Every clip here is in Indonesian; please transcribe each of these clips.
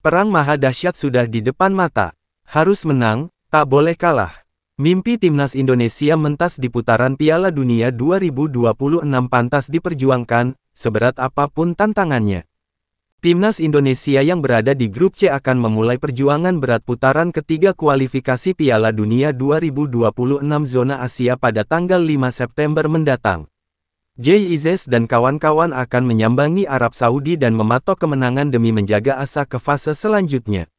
Perang maha dahsyat sudah di depan mata. Harus menang, tak boleh kalah. Mimpi timnas Indonesia mentas di putaran Piala Dunia 2026 pantas diperjuangkan, seberat apapun tantangannya. Timnas Indonesia yang berada di grup C akan memulai perjuangan berat putaran ketiga kualifikasi Piala Dunia 2026 zona Asia pada tanggal 5 September mendatang. JIZ dan kawan-kawan akan menyambangi Arab Saudi dan mematok kemenangan demi menjaga asa ke fase selanjutnya.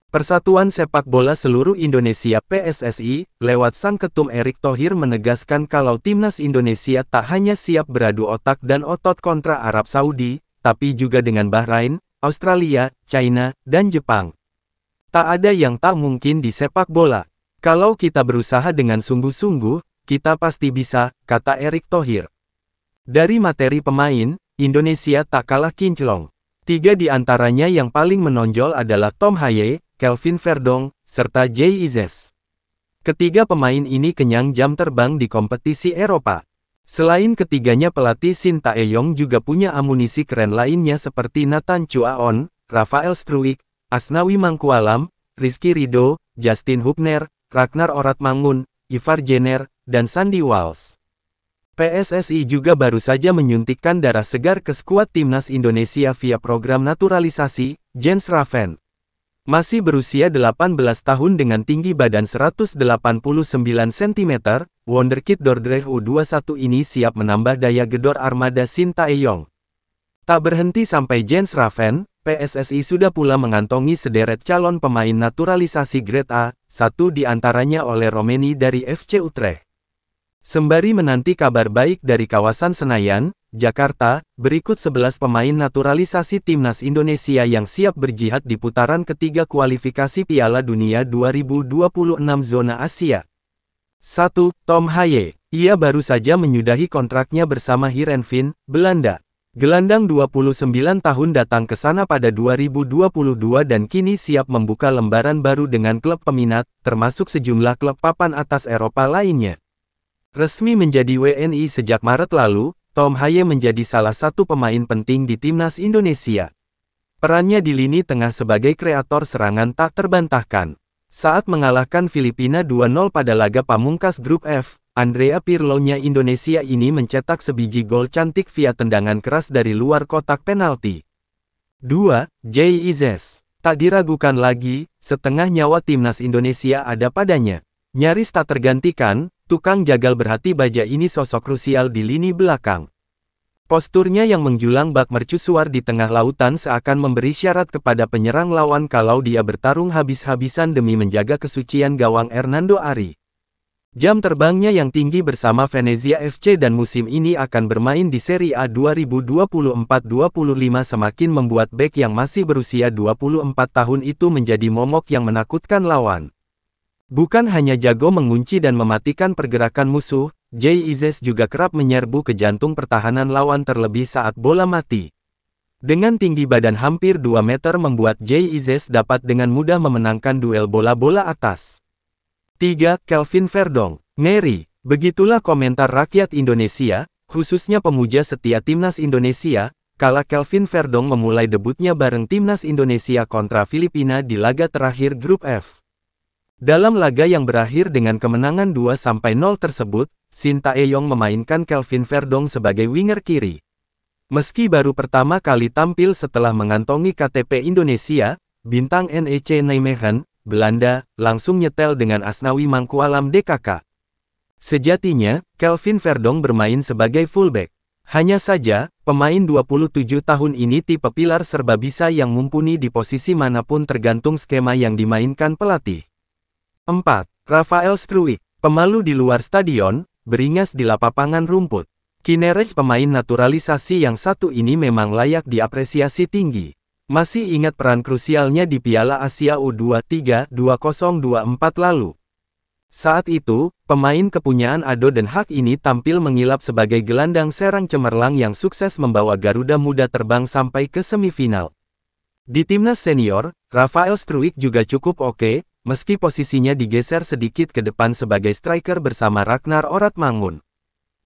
Persatuan Sepak Bola Seluruh Indonesia (PSSI), lewat Sang Ketum Erick Thohir menegaskan kalau timnas Indonesia tak hanya siap beradu otak dan otot kontra Arab Saudi, tapi juga dengan Bahrain, Australia, China, dan Jepang. Tak ada yang tak mungkin di sepak bola. Kalau kita berusaha dengan sungguh-sungguh, kita pasti bisa, kata Erick Thohir. Dari materi pemain, Indonesia tak kalah kinclong. 3 di antaranya yang paling menonjol adalah Tom Haye, Kelvin Verdong, serta JIZ. Ketiga pemain ini kenyang jam terbang di kompetisi Eropa. Selain ketiganya, pelatih Shin Tae-yong juga punya amunisi keren lainnya seperti Nathan Chuaon, Rafael Struwijk, Asnawi Mangkualam, Rizky Ridho, Justin Hubner, Ragnar Oratmangun, Ivar Jenner, dan Sandy Walsh. PSSI juga baru saja menyuntikkan darah segar ke skuad timnas Indonesia via program naturalisasi, Jens Raven. Masih berusia 18 tahun dengan tinggi badan 189 cm, Wonderkid Dordrecht U21 ini siap menambah daya gedor armada Shin Tae-yong. Tak berhenti sampai Jens Raven, PSSI sudah pula mengantongi sederet calon pemain naturalisasi grade A, satu di antaranya oleh Romeni dari FC Utrecht. Sembari menanti kabar baik dari kawasan Senayan, Jakarta, berikut 11 pemain naturalisasi timnas Indonesia yang siap berjihad di putaran ketiga kualifikasi Piala Dunia 2026 zona Asia. 1. Tom Haye. Ia baru saja menyudahi kontraknya bersama Heerenveen, Belanda. Gelandang 29 tahun datang ke sana pada 2022 dan kini siap membuka lembaran baru dengan klub peminat, termasuk sejumlah klub papan atas Eropa lainnya. Resmi menjadi WNI sejak Maret lalu, Tom Haye menjadi salah satu pemain penting di timnas Indonesia. Perannya di lini tengah sebagai kreator serangan tak terbantahkan. Saat mengalahkan Filipina 2-0 pada laga pamungkas grup F, Andrea Pirlo-nya Indonesia ini mencetak sebiji gol cantik via tendangan keras dari luar kotak penalti. 2. JIZ. Tak diragukan lagi, setengah nyawa timnas Indonesia ada padanya. Nyaris tak tergantikan, tukang jagal berhati baja ini sosok krusial di lini belakang. Posturnya yang menjulang bak mercusuar di tengah lautan seakan memberi syarat kepada penyerang lawan kalau dia bertarung habis-habisan demi menjaga kesucian gawang Hernando Ari. Jam terbangnya yang tinggi bersama Venezia FC dan musim ini akan bermain di Serie A 2024-25 semakin membuat bek yang masih berusia 24 tahun itu menjadi momok yang menakutkan lawan. Bukan hanya jago mengunci dan mematikan pergerakan musuh, JIZ juga kerap menyerbu ke jantung pertahanan lawan terlebih saat bola mati. Dengan tinggi badan hampir 2 meter membuat JIZ dapat dengan mudah memenangkan duel bola-bola atas. 3. Kelvin Verdong. Ngeri. Begitulah komentar rakyat Indonesia, khususnya pemuja setia timnas Indonesia, kala Kelvin Verdong memulai debutnya bareng timnas Indonesia kontra Filipina di laga terakhir grup F. Dalam laga yang berakhir dengan kemenangan 2-0 tersebut, Shin Tae-yong memainkan Kelvin Verdong sebagai winger kiri. Meski baru pertama kali tampil setelah mengantongi KTP Indonesia, bintang NEC Nijmegen, Belanda, langsung nyetel dengan Asnawi Mangkualam DKK. Sejatinya, Kelvin Verdong bermain sebagai fullback. Hanya saja, pemain 27 tahun ini tipe pilar serba bisa yang mumpuni di posisi manapun tergantung skema yang dimainkan pelatih. 4. Rafael Struwijk. Pemalu di luar stadion, beringas di lapangan rumput. Kinerja pemain naturalisasi yang satu ini memang layak diapresiasi tinggi. Masih ingat peran krusialnya di Piala Asia U23 2024 lalu? Saat itu, pemain kepunyaan Ado Den Haag ini tampil mengilap sebagai gelandang serang cemerlang yang sukses membawa Garuda Muda terbang sampai ke semifinal. Di timnas senior, Rafael Struwijk juga cukup oke, meski posisinya digeser sedikit ke depan sebagai striker bersama Ragnar Oratmangun.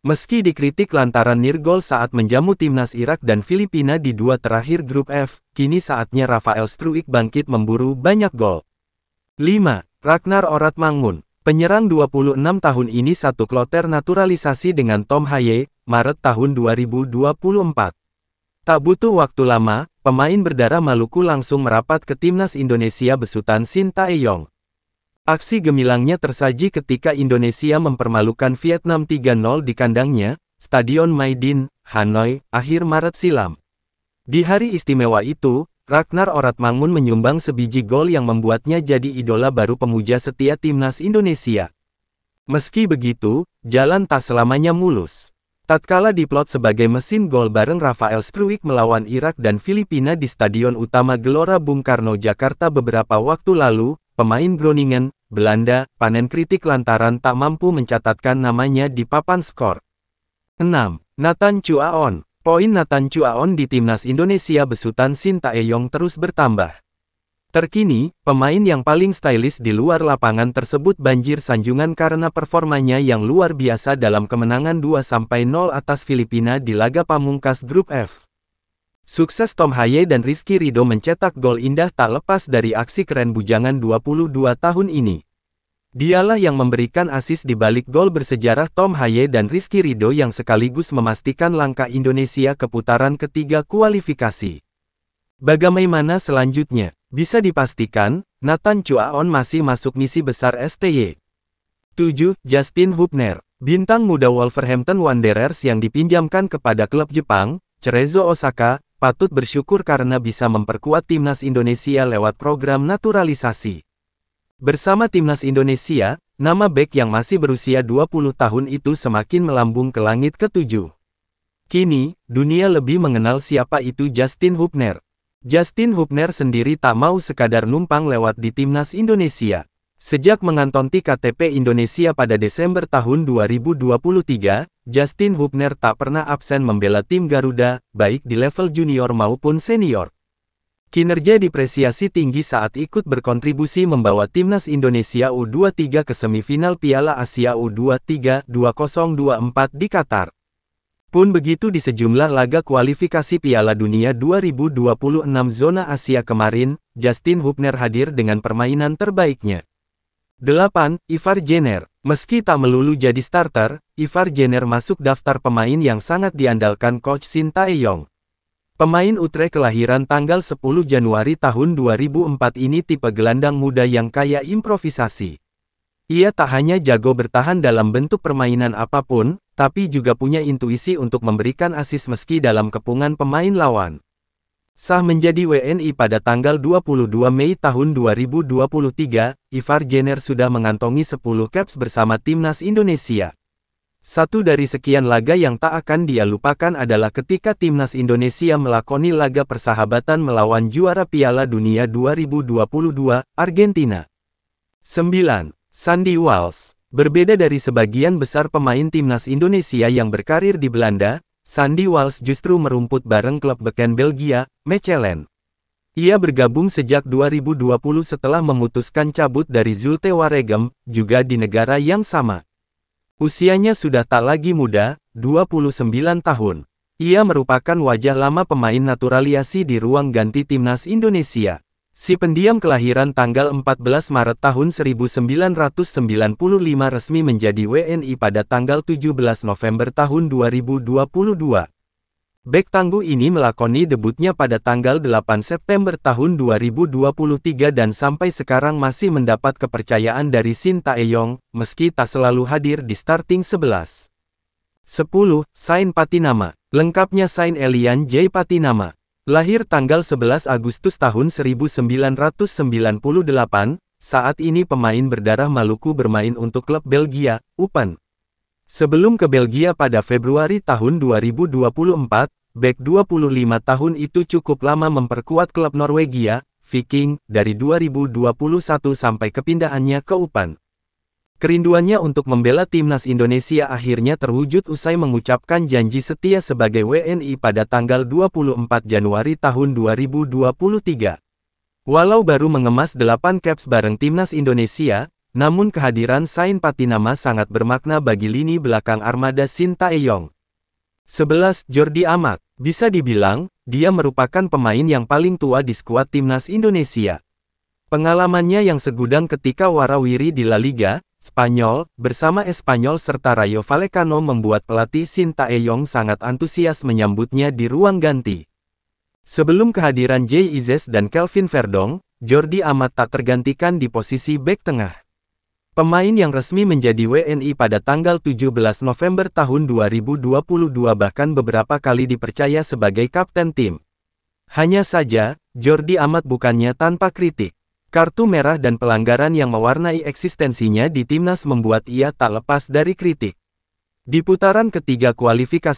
Meski dikritik lantaran nirgol saat menjamu timnas Irak dan Filipina di dua terakhir grup F, kini saatnya Rafael Struijk bangkit memburu banyak gol. 5. Ragnar Oratmangun. Penyerang 26 tahun ini satu kloter naturalisasi dengan Tom Haye, Maret tahun 2024. Tak butuh waktu lama, pemain berdarah Maluku langsung merapat ke timnas Indonesia besutan Shin Tae-yong. Aksi gemilangnya tersaji ketika Indonesia mempermalukan Vietnam 3-0 di kandangnya, Stadion Maidin, Hanoi, akhir Maret silam. Di hari istimewa itu, Ragnar Oratmangun menyumbang sebiji gol yang membuatnya jadi idola baru pemuja setia timnas Indonesia. Meski begitu, jalan tak selamanya mulus. Tatkala diplot sebagai mesin gol bareng Rafael Struijk melawan Irak dan Filipina di Stadion Utama Gelora Bung Karno Jakarta beberapa waktu lalu, pemain Groningen, Belanda, panen kritik lantaran tak mampu mencatatkan namanya di papan skor. 6. Nathan Chuaon. Poin Nathan Chuaon di timnas Indonesia besutan Shin Tae-yong terus bertambah. Terkini, pemain yang paling stylish di luar lapangan tersebut banjir sanjungan karena performanya yang luar biasa dalam kemenangan 2-0 atas Filipina di laga pamungkas grup F. Sukses Tom Haye dan Rizky Ridho mencetak gol indah tak lepas dari aksi keren bujangan 22 tahun ini. Dialah yang memberikan assist di balik gol bersejarah Tom Haye dan Rizky Ridho yang sekaligus memastikan langkah Indonesia ke putaran ketiga kualifikasi. Bagaimana selanjutnya? Bisa dipastikan, Nathan Chuaon masih masuk misi besar STY. 7. Justin Hubner. Bintang muda Wolverhampton Wanderers yang dipinjamkan kepada klub Jepang, Cerezo Osaka, patut bersyukur karena bisa memperkuat timnas Indonesia lewat program naturalisasi. Bersama timnas Indonesia, nama bek yang masih berusia 20 tahun itu semakin melambung ke langit ke-7. Kini, dunia lebih mengenal siapa itu Justin Hubner. Justin Hubner sendiri tak mau sekadar numpang lewat di timnas Indonesia. Sejak mengantongi KTP Indonesia pada Desember tahun 2023, Justin Hubner tak pernah absen membela tim Garuda, baik di level junior maupun senior. Kinerja dipresiasi tinggi saat ikut berkontribusi membawa timnas Indonesia U23 ke semifinal Piala Asia U23 2024 di Qatar. Pun begitu di sejumlah laga kualifikasi Piala Dunia 2026 zona Asia kemarin, Justin Hubner hadir dengan permainan terbaiknya. 8. Ivar Jenner. Meski tak melulu jadi starter, Ivar Jenner masuk daftar pemain yang sangat diandalkan coach Shin Tae-yong. Pemain Utrecht kelahiran tanggal 10 Januari tahun 2004 ini tipe gelandang muda yang kaya improvisasi. Ia tak hanya jago bertahan dalam bentuk permainan apapun, tapi juga punya intuisi untuk memberikan assist meski dalam kepungan pemain lawan. Sah menjadi WNI pada tanggal 22 Mei tahun 2023, Ivar Jenner sudah mengantongi 10 caps bersama timnas Indonesia. Satu dari sekian laga yang tak akan dia lupakan adalah ketika timnas Indonesia melakoni laga persahabatan melawan juara Piala Dunia 2022, Argentina. 9. Sandy Walsh. Berbeda dari sebagian besar pemain timnas Indonesia yang berkarir di Belanda, Sandy Walsh justru merumput bareng klub beken Belgia, Mechelen. Ia bergabung sejak 2020 setelah memutuskan cabut dari Zulte Waregem, juga di negara yang sama. Usianya sudah tak lagi muda, 29 tahun. Ia merupakan wajah lama pemain naturalisasi di ruang ganti timnas Indonesia. Si pendiam kelahiran tanggal 14 Maret tahun 1995 resmi menjadi WNI pada tanggal 17 November tahun 2022. Bek tangguh ini melakoni debutnya pada tanggal 8 September tahun 2023 dan sampai sekarang masih mendapat kepercayaan dari Shin Tae-yong, meski tak selalu hadir di starting 11. 10. Sain Patinama. Lengkapnya Sain Elian J. Patinama. Lahir tanggal 11 Agustus tahun 1998, saat ini pemain berdarah Maluku bermain untuk klub Belgia, Eupen. Sebelum ke Belgia pada Februari tahun 2024, bek 25 tahun itu cukup lama memperkuat klub Norwegia, Viking, dari 2021 sampai kepindahannya ke Eupen. Kerinduannya untuk membela timnas Indonesia akhirnya terwujud usai mengucapkan janji setia sebagai WNI pada tanggal 24 Januari tahun 2023. Walau baru mengemas 8 caps bareng timnas Indonesia, Namun kehadiran Sain Patinama sangat bermakna bagi lini belakang armada Sintayong. 11. Jordi Amat. Bisa dibilang, dia merupakan pemain yang paling tua di skuad timnas Indonesia. Pengalamannya yang segudang ketika warawiri di La Liga Spanyol, bersama Espanyol serta Rayo Vallecano membuat pelatih Sintayong sangat antusias menyambutnya di ruang ganti. Sebelum kehadiran Jay Izzes dan Kelvin Verdong, Jordi Amat tak tergantikan di posisi bek tengah. Pemain yang resmi menjadi WNI pada tanggal 17 November tahun 2022 bahkan beberapa kali dipercaya sebagai kapten tim. Hanya saja, Jordi Amat bukannya tanpa kritik. Kartu merah dan pelanggaran yang mewarnai eksistensinya di timnas membuat ia tak lepas dari kritik. Di putaran ketiga kualifikasi